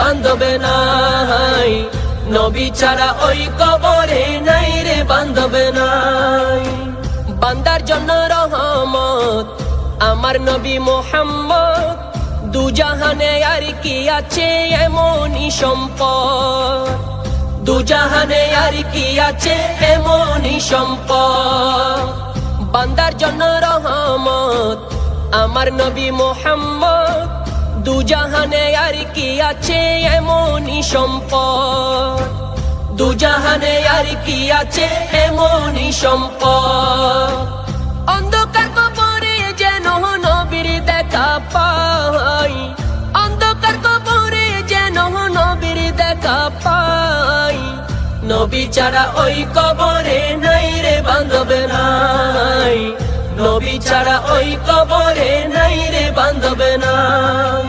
বান্ধবে নাই, নবী ছাড়া ওই কবরে নাই রে বান্ধবে নাই। বান্দার জন্য রহমত আমার নবী মুহাম্মদ, দুজাহানে আর কি আছে এমনই সম্পদ, দুজাহানে আর কি আছে এমনই সম্পদ। বান্দার জন্য রহমত আমার নবী মুহাম্মদ, দুজাহানে আর কি আছে এমনই সম্পদ, দুজাহানে আর কি আছে এমনই সম্পদ। অন্ধকার কবরে যেন নবীর দেখা পাই, অন্ধকার কবরে যেন নবীর দেখা পাই, নবী ছাড়া ওই কবরে নাই রে বান্ধবে নাই, নবী ছাড়া ওই কবরে নাই রে বান্ধবে নাই।